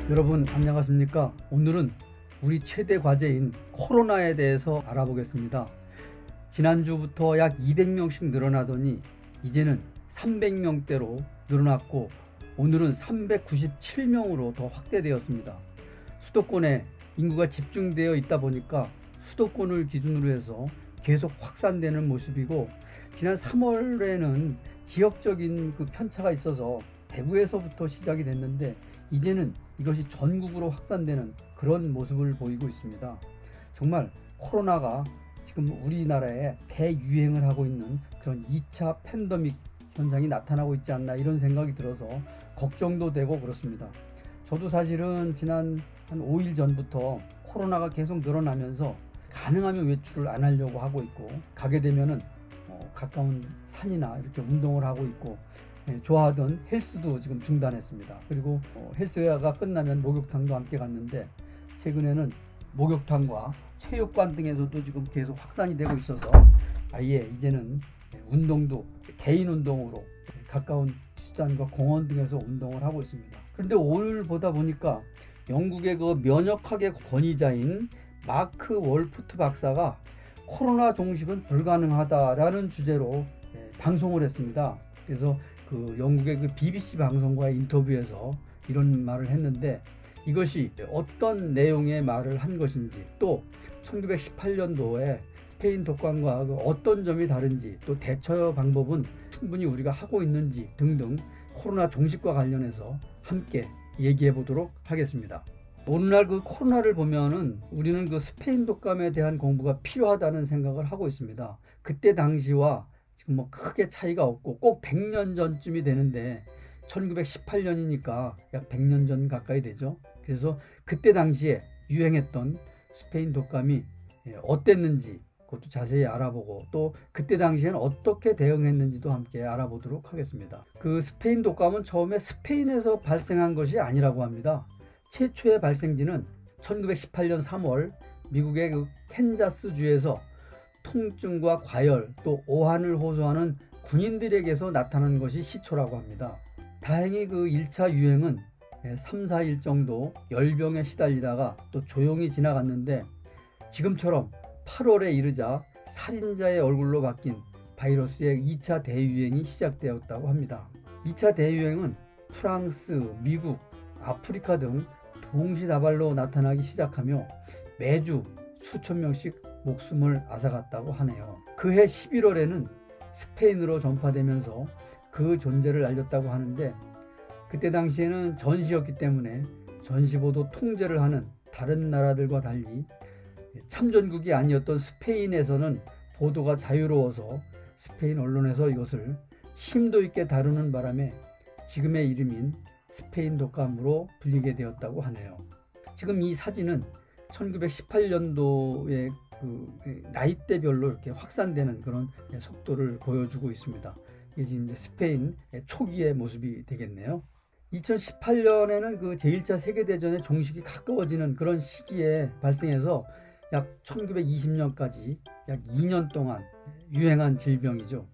여러분 안녕하십니까? 오늘은 우리 최대 과제인 코로나에 대해서 알아보겠습니다. 지난주부터 약 200명씩 늘어나더니 이제는 300명대로 늘어났고 오늘은 397명으로 더 확대되었습니다. 수도권에 인구가 집중되어 있다 보니까 수도권을 기준으로 해서 계속 확산되는 모습이고, 지난 3월에는 지역적인 그 편차가 있어서 대구에서부터 시작이 됐는데 이제는 이것이 전국으로 확산되는 그런 모습을 보이고 있습니다. 정말 코로나가 지금 우리나라에 대유행을 하고 있는 그런 2차 팬데믹 현상이 나타나고 있지 않나, 이런 생각이 들어서 걱정도 되고 그렇습니다. 저도 사실은 지난 한 5일 전부터 코로나가 계속 늘어나면서 가능하면 외출을 안 하려고 하고 있고, 가게 되면은 가까운 산이나 이렇게 운동을 하고 있고, 좋아하던 헬스도 지금 중단했습니다. 그리고 헬스가 끝나면 목욕탕도 함께 갔는데, 최근에는 목욕탕과 체육관 등에서도 지금 계속 확산이 되고 있어서 아예 이제는 운동도 개인 운동으로 가까운 수산과 공원 등에서 운동을 하고 있습니다. 그런데 오늘 보다 보니까 영국의 그 면역학의 권위자인 마크 월푸트 박사가 코로나 종식은 불가능하다라는 주제로 방송을 했습니다. 그래서 그 영국의 그 BBC 방송과의 인터뷰에서 이런 말을 했는데, 이것이 어떤 내용의 말을 한 것인지, 또 1918년도에 스페인 독감과 어떤 점이 다른지, 또 대처 방법은 충분히 우리가 하고 있는지 등등 코로나 종식과 관련해서 함께 얘기해 보도록 하겠습니다. 오늘날 그 코로나를 보면은 우리는 그 스페인 독감에 대한 공부가 필요하다는 생각을 하고 있습니다. 그때 당시와 지금 뭐 크게 차이가 없고 꼭 100년 전쯤이 되는데 1918년이니까 약 100년 전 가까이 되죠. 그래서 그때 당시에 유행했던 스페인 독감이 어땠는지 그것도 자세히 알아보고, 또 그때 당시에는 어떻게 대응했는지도 함께 알아보도록 하겠습니다. 그 스페인 독감은 처음에 스페인에서 발생한 것이 아니라고 합니다. 최초의 발생지는 1918년 3월 미국의 그 캔자스주에서 통증과 과열 또 오한을 호소하는 군인들에게서 나타난 것이 시초라고 합니다. 다행히 그 1차 유행은 3, 4일 정도 열병에 시달리다가 또 조용히 지나갔는데, 지금처럼 8월에 이르자 살인자의 얼굴로 바뀐 바이러스의 2차 대유행이 시작되었다고 합니다. 2차 대유행은 프랑스, 미국, 아프리카 등 동시다발로 나타나기 시작하며 매주 수천 명씩 목숨을 앗아갔다고 하네요. 그해 11월에는 스페인으로 전파되면서 그 존재를 알렸다고 하는데, 그때 당시에는 전시였기 때문에 전시보도 통제를 하는 다른 나라들과 달리 참전국이 아니었던 스페인에서는 보도가 자유로워서 스페인 언론에서 이것을 심도 있게 다루는 바람에 지금의 이름인 스페인 독감으로 불리게 되었다고 하네요. 지금 이 사진은 1918년도의 그 나이대별로 이렇게 확산되는 그런 속도를 보여주고 있습니다. 이게 지금 이제 스페인 초기의 모습이 되겠네요. 2018년에는 그 제1차 세계대전의 종식이 가까워지는 그런 시기에 발생해서 약 1920년까지 약 2년 동안 유행한 질병이죠.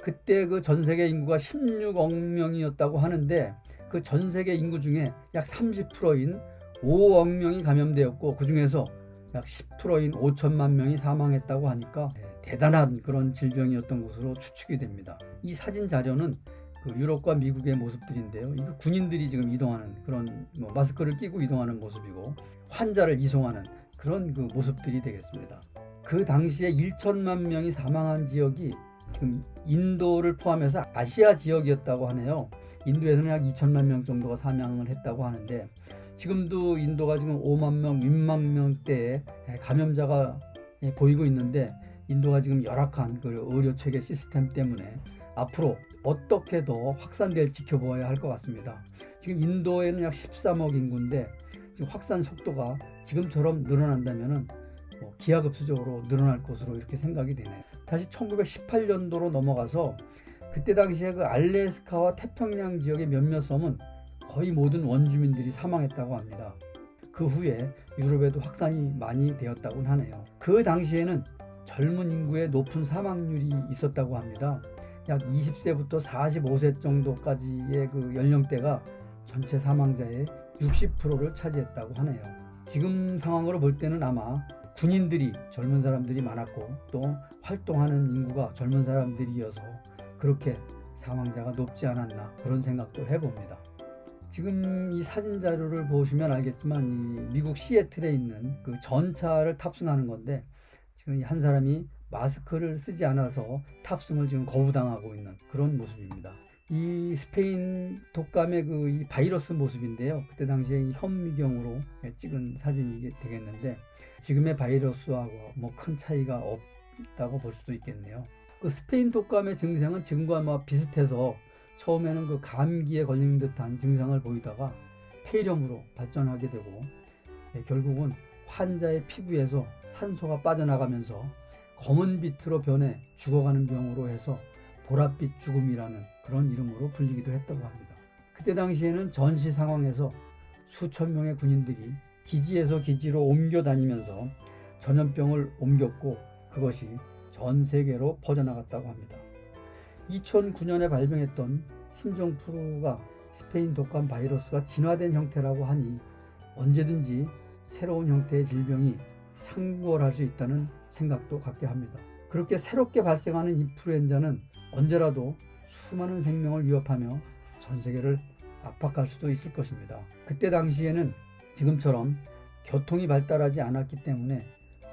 그때 그 전 세계 인구가 16억 명이었다고 하는데, 그 전 세계 인구 중에 약 30%인 5억 명이 감염되었고, 그 중에서 약 10%인 5천만 명이 사망했다고 하니까 대단한 그런 질병이었던 것으로 추측이 됩니다. 이 사진 자료는 그 유럽과 미국의 모습들인데요. 이거 군인들이 지금 이동하는 그런 마스크를 끼고 이동하는 모습이고, 환자를 이송하는 그런 그 모습들이 되겠습니다. 그 당시에 1천만 명이 사망한 지역이 지금 인도를 포함해서 아시아 지역이었다고 하네요. 인도에서는 약 2천만 명 정도가 사망을 했다고 하는데, 지금도 인도가 지금 5만 명, 6만 명대의 감염자가 보이고 있는데, 인도가 지금 열악한 그 의료 체계 시스템 때문에 앞으로 어떻게 더 확산될지 지켜보아야 할 것 같습니다. 지금 인도에는 약 13억 인구인데 지금 확산 속도가 지금처럼 늘어난다면은 기하급수적으로 늘어날 것으로 이렇게 생각이 되네요. 다시 1918년도로 넘어가서 그때 당시에 그 알래스카와 태평양 지역의 몇몇 섬은 거의 모든 원주민들이 사망했다고 합니다. 그 후에 유럽에도 확산이 많이 되었다고 하네요. 그 당시에는 젊은 인구의 높은 사망률이 있었다고 합니다. 약 20세부터 45세 정도까지의 그 연령대가 전체 사망자의 60%를 차지했다고 하네요. 지금 상황으로 볼 때는 아마 군인들이 젊은 사람들이 많았고 또 활동하는 인구가 젊은 사람들이어서 그렇게 사망자가 높지 않았나 그런 생각도 해봅니다. 지금 이 사진 자료를 보시면 알겠지만 이 미국 시애틀에 있는 그 전차를 탑승하는 건데 지금 한 사람이 마스크를 쓰지 않아서 탑승을 지금 거부당하고 있는 그런 모습입니다. 이 스페인 독감의 그 이 바이러스 모습인데요. 그때 당시에 이 현미경으로 찍은 사진이 되겠는데 지금의 바이러스하고 뭐 큰 차이가 없다고 볼 수도 있겠네요. 그 스페인 독감의 증상은 지금과 아마 비슷해서 처음에는 그 감기에 걸린 듯한 증상을 보이다가 폐렴으로 발전하게 되고 결국은 환자의 피부에서 산소가 빠져나가면서 검은 빛으로 변해 죽어가는 병으로 해서 보랏빛 죽음이라는 그런 이름으로 불리기도 했다고 합니다. 그때 당시에는 전시 상황에서 수천 명의 군인들이 기지에서 기지로 옮겨 다니면서 전염병을 옮겼고 그것이 전 세계로 퍼져나갔다고 합니다. 2009년에 발병했던 신종플루가 스페인 독감 바이러스가 진화된 형태라고 하니 언제든지 새로운 형태의 질병이 창궐할 수 있다는 생각도 갖게 합니다. 그렇게 새롭게 발생하는 인플루엔자는 언제라도 수많은 생명을 위협하며 전 세계를 압박할 수도 있을 것입니다. 그때 당시에는 지금처럼 교통이 발달하지 않았기 때문에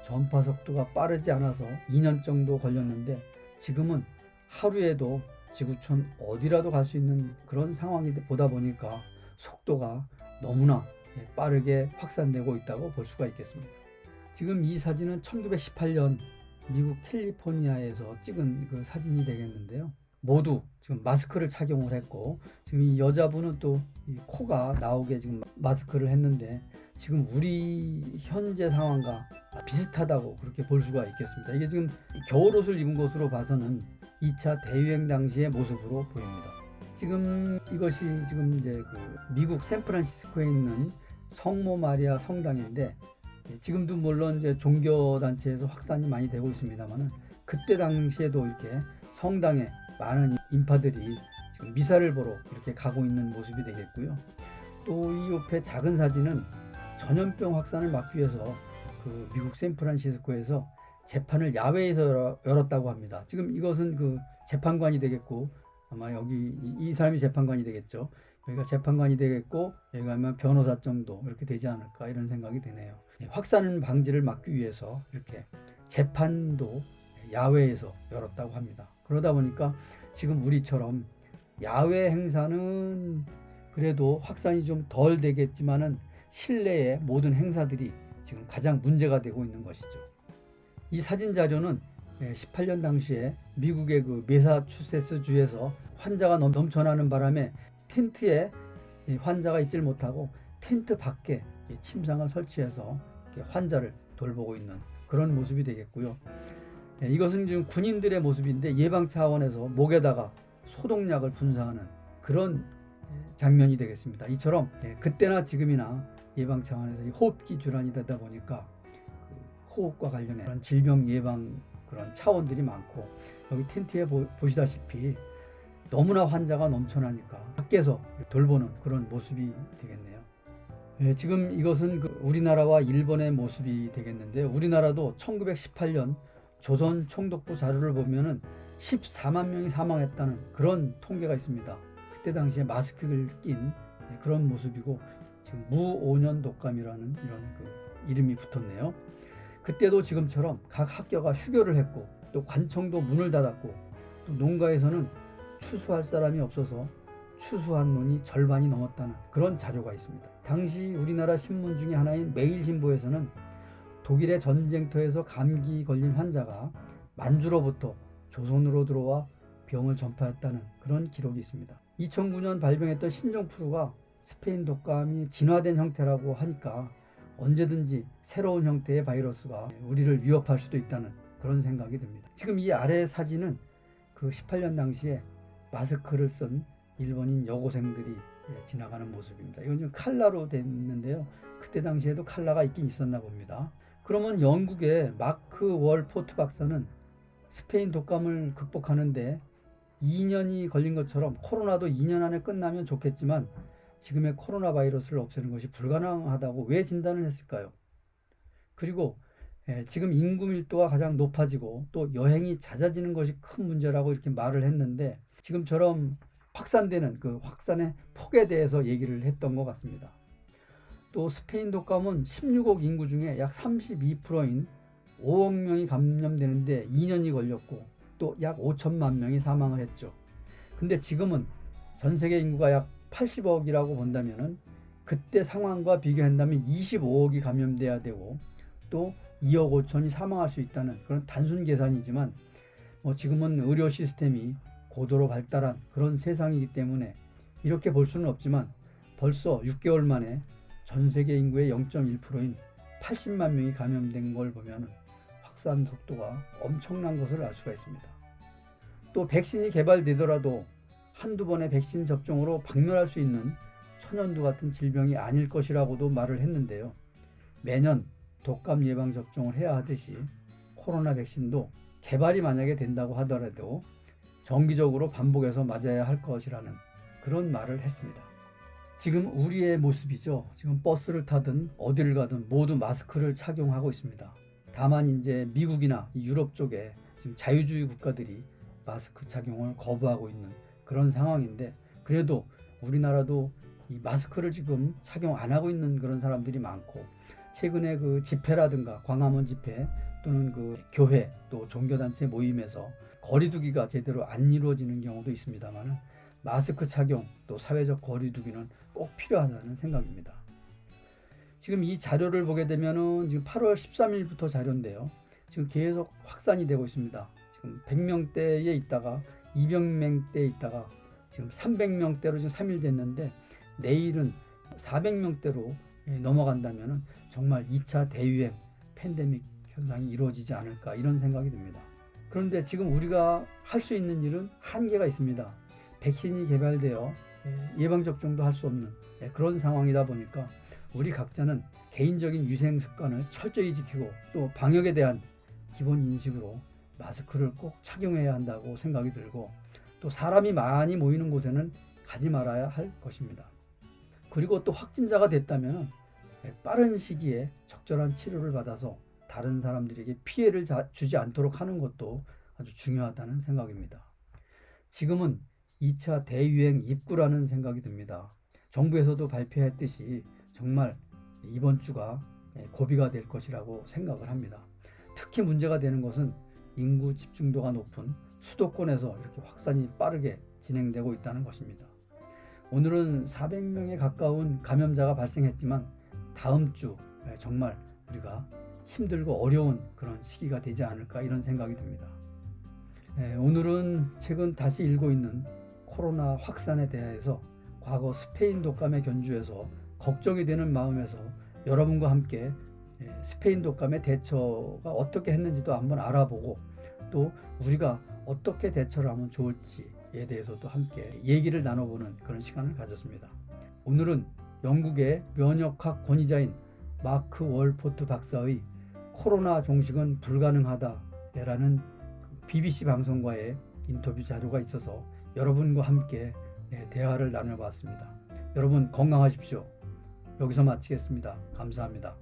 전파 속도가 빠르지 않아서 2년 정도 걸렸는데 지금은 하루에도 지구촌 어디라도 갈 수 있는 그런 상황이 보다 보니까 속도가 너무나 빠르게 확산되고 있다고 볼 수가 있겠습니다. 지금 이 사진은 1918년 미국 캘리포니아에서 찍은 그 사진이 되겠는데요. 모두 지금 마스크를 착용을 했고 지금 이 여자분은 또 이 코가 나오게 지금 마스크를 했는데 지금 우리 현재 상황과 비슷하다고 그렇게 볼 수가 있겠습니다. 이게 지금 겨울옷을 입은 것으로 봐서는 2차 대유행 당시의 모습으로 보입니다. 지금 이것이 지금 이제 그 미국 샌프란시스코에 있는 성모 마리아 성당인데 지금도 물론 이제 종교 단체에서 확산이 많이 되고 있습니다만은 그때 당시에도 이렇게 성당에 많은 인파들이 지금 미사를 보러 이렇게 가고 있는 모습이 되겠고요. 또 이 옆에 작은 사진은 전염병 확산을 막기 위해서 그 미국 샌프란시스코에서 재판을 야외에서 열었다고 합니다. 지금 이것은 그 재판관이 되겠고 아마 여기 이 사람이 재판관이 되겠죠. 여기가 재판관이 되겠고 여기가 아마 변호사 정도 이렇게 되지 않을까 이런 생각이 드네요. 확산 방지를 막기 위해서 이렇게 재판도 야외에서 열었다고 합니다. 그러다 보니까 지금 우리처럼 야외 행사는 그래도 확산이 좀 덜 되겠지만은 실내의 모든 행사들이 지금 가장 문제가 되고 있는 것이죠. 이 사진 자료는 18년 당시에 미국의 그 매사추세츠 주에서 환자가 넘쳐나는 바람에 텐트에 환자가 있질 못하고 텐트 밖에 침상을 설치해서 환자를 돌보고 있는 그런 모습이 되겠고요. 이것은 지금 군인들의 모습인데 예방 차원에서 목에다가 소독약을 분사하는 그런 장면이 되겠습니다. 이처럼 그때나 지금이나 예방 차원에서 호흡기 질환이 되다 보니까 호흡과 관련된 그런 질병 예방 그런 차원들이 많고 여기 텐트에 보시다시피 너무나 환자가 넘쳐나니까 밖에서 돌보는 그런 모습이 되겠네요. 지금 이것은 그 우리나라와 일본의 모습이 되겠는데 우리나라도 1918년 조선 총독부 자료를 보면은 14만 명이 사망했다는 그런 통계가 있습니다. 그때 당시에 마스크를 낀 그런 모습이고 지금 무오년 독감이라는 이런 그 이름이 붙었네요. 그때도 지금처럼 각 학교가 휴교를 했고 또 관청도 문을 닫았고 또 농가에서는 추수할 사람이 없어서 추수한 논이 절반이 넘었다는 그런 자료가 있습니다. 당시 우리나라 신문 중에 하나인 매일신보에서는 독일의 전쟁터에서 감기 걸린 환자가 만주로부터 조선으로 들어와 병을 전파했다는 그런 기록이 있습니다. 2009년 발병했던 신종플루가 스페인 독감이 진화된 형태라고 하니까 언제든지 새로운 형태의 바이러스가 우리를 위협할 수도 있다는 그런 생각이 듭니다. 지금 이 아래 사진은 그 18년 당시에 마스크를 쓴 일본인 여고생들이 지나가는 모습입니다. 이건 좀 칼라로 됐는데요. 그때 당시에도 칼라가 있긴 있었나 봅니다. 그러면 영국의 마크 월 포트 박사는 스페인 독감을 극복하는데 2년이 걸린 것처럼 코로나도 2년 안에 끝나면 좋겠지만 지금의 코로나 바이러스를 없애는 것이 불가능하다고 왜 진단을 했을까요? 그리고 지금 인구 밀도가 가장 높아지고 또 여행이 잦아지는 것이 큰 문제라고 이렇게 말을 했는데 지금처럼 확산되는 그 확산의 폭에 대해서 얘기를 했던 것 같습니다. 또 스페인 독감은 16억 인구 중에 약 32%인 5억 명이 감염되는데 2년이 걸렸고 또 약 5천만 명이 사망을 했죠. 근데 지금은 전 세계 인구가 약 80억이라고 본다면은 그때 상황과 비교한다면 25억이 감염돼야 되고 또 2억 5천이 사망할 수 있다는 그런 단순 계산이지만 지금은 의료 시스템이 고도로 발달한 그런 세상이기 때문에 이렇게 볼 수는 없지만 벌써 6개월 만에 전 세계 인구의 0.1%인 80만 명이 감염된 걸 보면 확산 속도가 엄청난 것을 알 수가 있습니다. 또 백신이 개발되더라도 한두 번의 백신 접종으로 박멸할 수 있는 천연두 같은 질병이 아닐 것이라고도 말을 했는데요. 매년 독감 예방 접종을 해야 하듯이 코로나 백신도 개발이 만약에 된다고 하더라도 정기적으로 반복해서 맞아야 할 것이라는 그런 말을 했습니다. 지금 우리의 모습이죠. 지금 버스를 타든 어디를 가든 모두 마스크를 착용하고 있습니다. 다만 이제 미국이나 유럽 쪽에 지금 자유주의 국가들이 마스크 착용을 거부하고 있는 그런 상황인데 그래도 우리나라도 이 마스크를 지금 착용 안 하고 있는 그런 사람들이 많고 최근에 그 집회라든가 광화문 집회 또는 그 교회 또 종교단체 모임에서 거리두기가 제대로 안 이루어지는 경우도 있습니다만 마스크 착용 또 사회적 거리두기는 꼭 필요하다는 생각입니다. 지금 이 자료를 보게 되면은 지금 8월 13일부터 자료인데요. 지금 계속 확산이 되고 있습니다. 지금 100명대에 있다가 200명대에 있다가 지금 300명대로 지금 3일 됐는데 내일은 400명대로 넘어간다면 정말 2차 대유행 팬데믹 현상이 이루어지지 않을까 이런 생각이 듭니다. 그런데 지금 우리가 할 수 있는 일은 한계가 있습니다. 백신이 개발되어 예방접종도 할 수 없는 그런 상황이다 보니까 우리 각자는 개인적인 위생 습관을 철저히 지키고 또 방역에 대한 기본 인식으로 마스크를 꼭 착용해야 한다고 생각이 들고 또 사람이 많이 모이는 곳에는 가지 말아야 할 것입니다. 그리고 또 확진자가 됐다면 빠른 시기에 적절한 치료를 받아서 다른 사람들에게 피해를 주지 않도록 하는 것도 아주 중요하다는 생각입니다. 지금은 2차 대유행 입구라는 생각이 듭니다. 정부에서도 발표했듯이 정말 이번 주가 고비가 될 것이라고 생각을 합니다. 특히 문제가 되는 것은 인구 집중도가 높은 수도권에서 이렇게 확산이 빠르게 진행되고 있다는 것입니다. 오늘은 400명에 가까운 감염자가 발생했지만 다음 주 정말 우리가 힘들고 어려운 그런 시기가 되지 않을까 이런 생각이 듭니다. 오늘은 최근 다시 일고 있는 코로나 확산에 대해서 과거 스페인 독감에 견주해서 걱정이 되는 마음에서 여러분과 함께 스페인 독감의 대처가 어떻게 했는지도 한번 알아보고 또 우리가 어떻게 대처를 하면 좋을지에 대해서도 함께 얘기를 나눠보는 그런 시간을 가졌습니다. 오늘은 영국의 면역학 권위자인 마크 월포트 박사의 코로나 종식은 불가능하다라는 BBC 방송과의 인터뷰 자료가 있어서 여러분과 함께 대화를 나눠봤습니다. 여러분 건강하십시오. 여기서 마치겠습니다. 감사합니다.